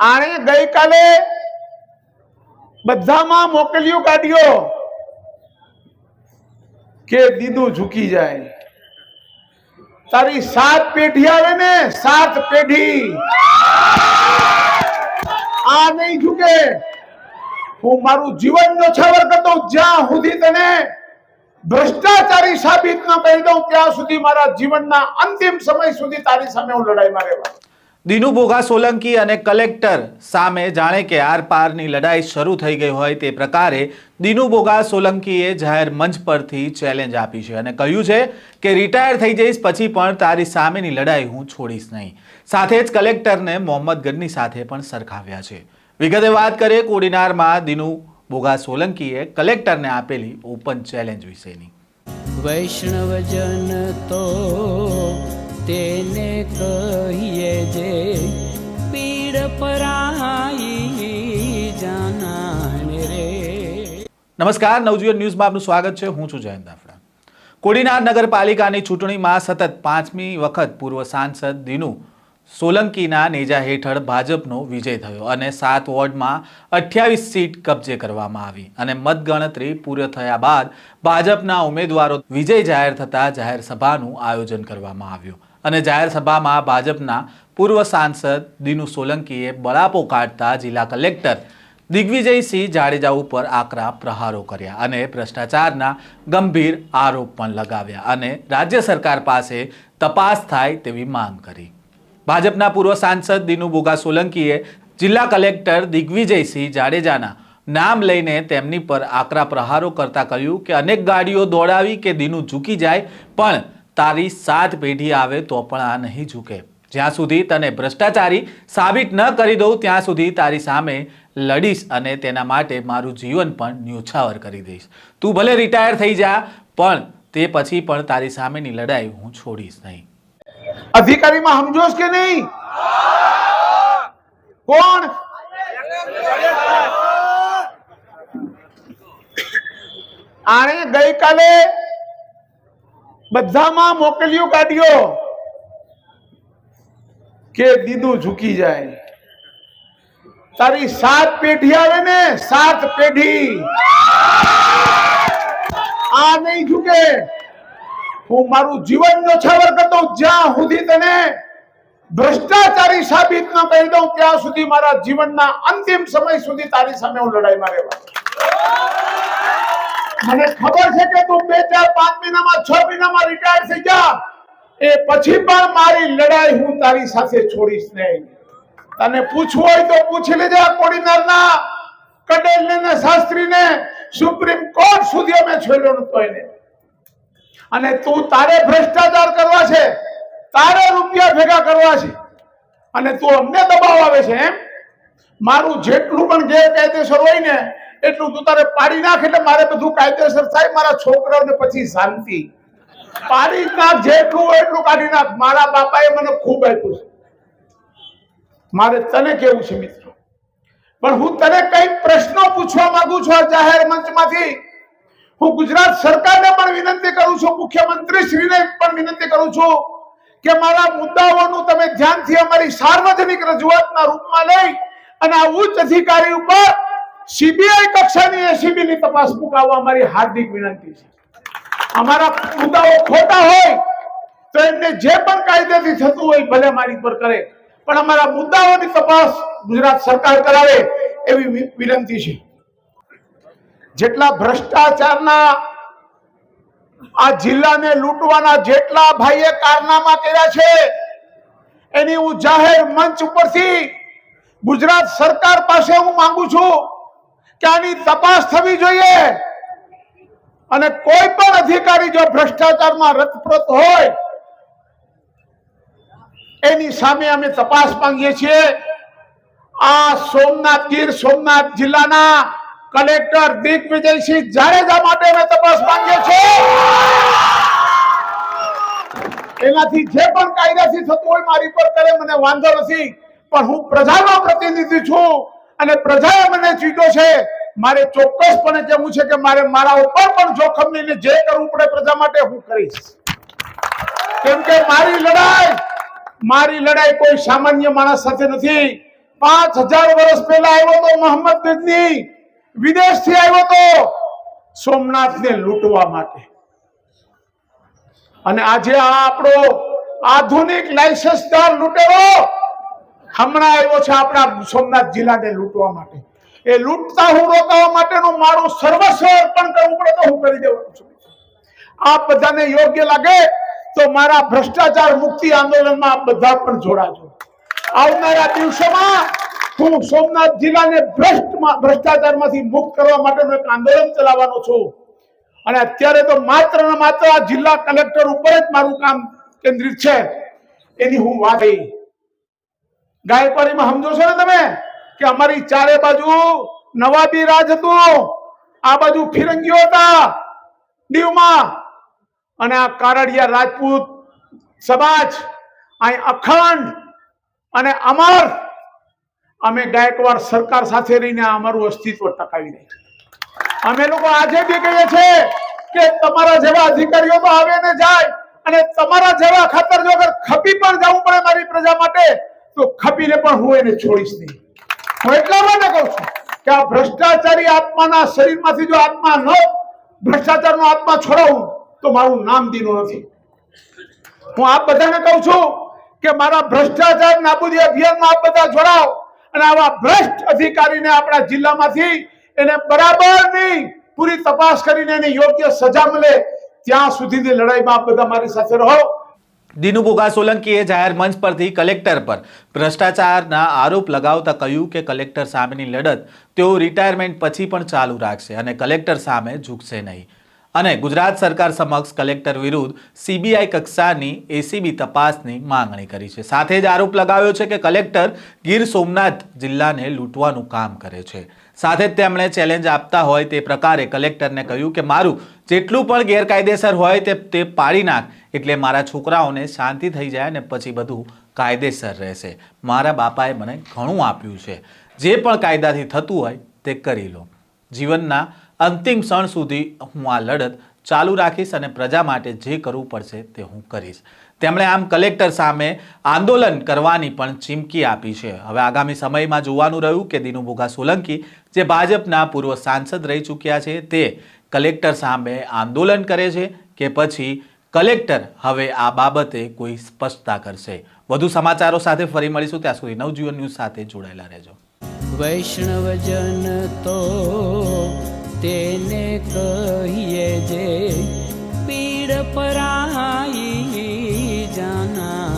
આણે ગઈકાલે બધામાં મોકલ્યું કાઢ્યો કે દીદું ઝૂકી જાય. તારી 7 પેઢી આવે ને 7 પેઢી આ નહીં ઝૂકે. હું મારું જીવન ન્યોછાવર કરતો જ્યાં સુધી તને ભ્રષ્ટાચારી સાબિત ન કરી દઉં ત્યાં સુધી મારા જીવનના અંતિમ સમય સુધી તારી સામે હું લડાઈમાં રહેવા. દિનુ બોઘા સોલંકી અને કલેક્ટર સામે જાણે કે આર પારની લડાઈ શરૂ થઈ ગઈ હોય તે પ્રકારે દિનુ બોઘા સોલંકીએ જાહેર મંચ પરથી ચેલેન્જ આપી છે અને કહ્યું છે કે રિટાયર થઈ જઈશ પછી પણ તારી સામેની લડાઈ હું છોડીશ નહીં. સાથે જ કલેક્ટરને મોહમ્મદ ગનની સાથે પણ સરખાવ્યા છે. વિગતે વાત કરીએ કોડીનારમાં દિનુ બોઘા સોલંકીએ કલેક્ટરને આપેલી ઓપન ચેલેન્જ વિશેની. વૈષ્ણવજન તો તેને કહીએ જે પીડ પરાઈ જાનાને રે. નમસ્કાર, નવજીવન ન્યૂઝમાં આપનું સ્વાગત છે. હું છું જયંત દાફડા. કોડીનાર નગરપાલિકાની ચૂંટણીમાં સતત 5મી વખત પૂર્વ સાંસદ દિનુ સોલંકીના નેજા હેઠળ ભાજપનો વિજય થયો અને 7 વોર્ડમાં 28 સીટ કબજે કરવામાં આવી અને મતગણતરી પૂર્ણ થયા બાદ ભાજપના ઉમેદવારો વિજય જાહેર થતા જાહેર સભાનું આયોજન કરવામાં આવ્યું અને જાહેર સભામાં ભાજપના પૂર્વ સાંસદ દિનુ સોલંકીએ બળાપો કાઢતા જિલ્લા કલેક્ટર દિગ્વિજયસિંહ જાડેજા ઉપર આકરા પ્રહારો કર્યા અને ભ્રષ્ટાચારના ગંભીર આરોપ પણ લગાવ્યા અને રાજ્ય સરકાર પાસે તપાસ થાય તેવી માંગ કરી. ભાજપના પૂર્વ સાંસદ દિનુ બોઘા સોલંકીએ જિલ્લા કલેક્ટર દિગ્વિજયસિંહ જાડેજાના નામ લઈને તેમની પર આકરા પ્રહારો કરતા કહ્યું કે અનેક ગાડીઓ દોડાવી કે દિનુ ઝૂકી જાય પણ તારી 7 પેઢી આવે તો પણ આ નહીં ઝૂકે. જ્યાં સુધી તને ભ્રષ્ટાચારી સાબિત ન કરી દઉં ત્યાં સુધી તારી સામે લડીશ અને તેના માટે મારું જીવન પણ ન્યોછાવર કરી દઈશ. તું ભલે રિટાયર થઈ જા પણ તે પછી પણ તારી સામેની લડાઈ હું છોડીશ નહીં. અધિકારીમાં સમજોશ કે નહીં? કોણ આણે ગઈકાલે બધામાં મોકલ્યું કાઢ્યો કે દીદું ઝૂકી જાય. તારી 7 પેઢી આવે ને 7 પેઢી આ નહીં ઝૂકે. હું મારું જીવન ન્યોછાવર કરતો જ્યાં સુધી તને ભ્રષ્ટાચારી સાબિત ન કરી દઉં ત્યાં સુધી મારા જીવનના અંતિમ સમય સુધી તારી સામે હું લડાઈમાં રહેવા. મને ખબર છે કે તું 2, 4, 5 મહિનામાં 6 મહિનામાં રિટાયર થઈ જા એ પછી પણ મારી લડાઈ હું તારી સાથે છોડીશ નહીં. તને પૂછવું હોય તો પૂછી લેજે. કોડીનારના કડેલને ને શાસ્ત્રીને સુપ્રીમ કોર્ટ સુધી અમે છોડ્યો નતો એને. અને તું તારે ભ્રષ્ટાચાર કરવા છે, તારે રૂપિયા ભેગા કરવા છે અને તું અમને દબાવ આવે છે એમ. મારું જેટલું પણ ગેરકાયદેસર હોય ને એટલું તું તારે પાડી નાખ એટલે મારે બધું કાયદેસર થાય. મારા છોકરાઓને પછી શાંતિ. પાડી નાખ, જેટલું હોય એટલું કાઢી નાખ. મારા બાપાએ મને ખૂબ આપ્યું છે. મારે તને કેવું છે મિત્રો, પણ હું તને કઈ પ્રશ્નો પૂછવા માંગુ છું આ જાહેર મંચમાંથી. હું ગુજરાત સરકારને પણ વિનંતી કરું છું, મુખ્યમંત્રી શ્રીને પણ વિનંતી કરું છું કે મારા મુદ્દાઓનું તમે ધ્યાનથી અમારી સાર્વજનિક રજૂઆતના રૂપમાં લઈ અને આ ઉચ્ચ અધિકારી ઉપર સીબીઆઈ કક્ષાની એસીબી ની તપાસ મુકાવવા અમારી હાર્દિક વિનંતી છે. અમારા મુદ્દાઓ ખોટા હોય તો એમને જે પણ કાયદેથી થતું હોય ભલે મારી પર કરે, પણ અમારા મુદ્દાઓની તપાસ ગુજરાત સરકાર કરાવે એવી વિનંતી છે. જેટલા ભ્રષ્ટાચારના આ જિલ્લાને લૂંટવાના જેટલા ભાઈએ કારનામા કર્યા છે એની હું જાહેર મંચ ઉપરથી ગુજરાત સરકાર પાસે હું માંગુ છું કે આની તપાસ થવી જોઈએ અને કોઈ પણ અધિકારી જો ભ્રષ્ટાચારમાં રતપ્રત હોય એની સામે અમે તપાસ માંગીએ છીએ. આ સોમનાથ ગીર સોમનાથ જિલ્લાના કલેક્ટર દિગ્વિજયસિંહ જાડેજા માટે અમે તપાસ માંગીએ છીએ. એનાથી જે પણ કાયદાથી થતું હોય મારી પર કરે, મને વાંધો નથી, પણ હું પ્રજાનો પ્રતિનિધિ છું અને પ્રજાએ મને ચૂંટ્યો છે. મારે ચોક્કસપણે કહેવું છે કે મારે મારા ઉપર પણ જોખમ લઈને જે કરવું પડે પ્રજા માટે હું કરીશ. કેમ કે મારી લડાઈ કોઈ સામાન્ય માણસ સાથે નથી, 5000 વર્ષ પહેલા આવ્યો તો મોહમ્મદ ગજની, વિદેશથી આવ્યો તો સોમનાથને લૂંટવા માટે, અને આજે આ આપણો આધુનિક લાયસન્સદાર લૂંટેરો હમણાં આવ્યો છે આપણા સોમનાથ જિલ્લાને લૂંટવા માટે. એ લૂંટતા હું રોકવા માટેનું મારું સર્વસ્વ અર્પણ કરવું પડે તો હું કરી દેવાનું છું. આપ બધાને યોગ્ય લાગે તો મારા ભ્રષ્ટાચાર મુક્તિ આંદોલનમાં આપ બધા પણ જોડાજો. આવનારા દિવસોમાં હું સોમનાથ જિલ્લાને ભ્રષ્ટાચારમાંથી મુક્ત કરવા માટેનું એક આંદોલન ચલાવવાનો છું. અને અત્યારે તો માત્ર ને માત્ર આ જિલ્લા કલેક્ટર ઉપર જ મારું કામ કેન્દ્રિત છે. એની હું વાત ગાયકવાડીમાં સમજો છો ને તમે કે અમારી ચારે બાજુ નવાબી રાજ હતું, આ બાજુ ફિરંગીઓ હતા દીવમાં, અને આ કારડિયા રાજપૂત સમાજ અહીં અખંડ અને અમર. અમે ગાયકવાડ સરકાર સાથે રહીને અમારું અસ્તિત્વ ટકાવી રહ્યા છીએ. અમે લોકો આજે બી કહીએ છીએ કે તમારા જેવા અધિકારીઓ તો આવે ને જાય, અને તમારા જેવા ખાતર જો અગર ખપી પણ જવું પડે મારી પ્રજા માટે તો ખપીને પણ હું એને છોડીશ નહીં. હું એટલા માટે કહું છું કે આ ભ્રષ્ટાચારી આત્માના શરીરમાંથી જો આત્મા ન ભ્રષ્ટાચારનો આત્મા છોડાવું તો મારું નામ દીનો નથી. હું આપ બધાને કહું છું કે મારા ભ્રષ્ટાચાર નાબૂદી અભિયાનમાં આપ બધા જોડાઓ, અને આવા ભ્રષ્ટ અધિકારીને આપણા જિલ્લામાંથી એને બરાબરની પૂરી તપાસ કરીને એને યોગ્ય સજા મળે ત્યાં સુધીની લડાઈમાં આપ બધા મારી સાથે રહો. દિનુ બોગા સોલંકીએ જાહેર મંચ પરથી કલેક્ટર પર ભ્રષ્ટાચારના આરોપ લગાવતા કહ્યું કે કલેક્ટર સામેની લડત તેઓ રિટાયરમેન્ટ પછી પણ ચાલુ રાખશે અને કલેક્ટર સામે ઝૂકશે નહીં, અને ગુજરાત સરકાર સમક્ષ કલેક્ટર વિરુદ્ધ સીબીઆઈ કક્ષાની એસીબી તપાસની માંગણી કરી છે. સાથે જ આરોપ લગાવ્યો છે કે કલેક્ટર ગીર સોમનાથ જિલ્લાને લૂંટવાનું કામ કરે છે. સાથે જ તેમણે ચેલેન્જ આપતા હોય તે પ્રકારે કલેક્ટરને કહ્યું કે મારું જેટલું પણ ગેરકાયદેસર હોય તે પાડી નાખ, એટલે મારા છોકરાઓને શાંતિ થઈ જાય ને પછી બધું કાયદેસર રહેશે. મારા બાપાએ મને ઘણું આપ્યું છે, જે પણ કાયદાથી થતું હોય તે કરી લો. જીવનના અંતિમ ક્ષણ સુધી હું આ લડત ચાલુ રાખીશ અને પ્રજા માટે જે કરવું પડશે તે હું કરીશ. તેમણે આમ કલેક્ટર સામે આંદોલન કરવાની પણ ચીમકી આપી છે. હવે આગામી સમયમાં જોવાનું રહ્યું કે દિનુ બોગા સોલંકી જે ભાજપના પૂર્વ સાંસદ રહી ચૂક્યા છે તે કલેક્ટર સામે આંદોલન કરે છે કે પછી કલેક્ટર હવે આ બાબતે કોઈ સ્પષ્ટતા કરશે. વધુ સમાચારો સાથે ફરી મળીશું. ત્યાં સુધી નવજીવન ન્યૂઝ સાથે જોડાયેલા રહેજો. વૈષ્ણવજન તો તેને કહીએ જે પીડ પરાઈ જાના.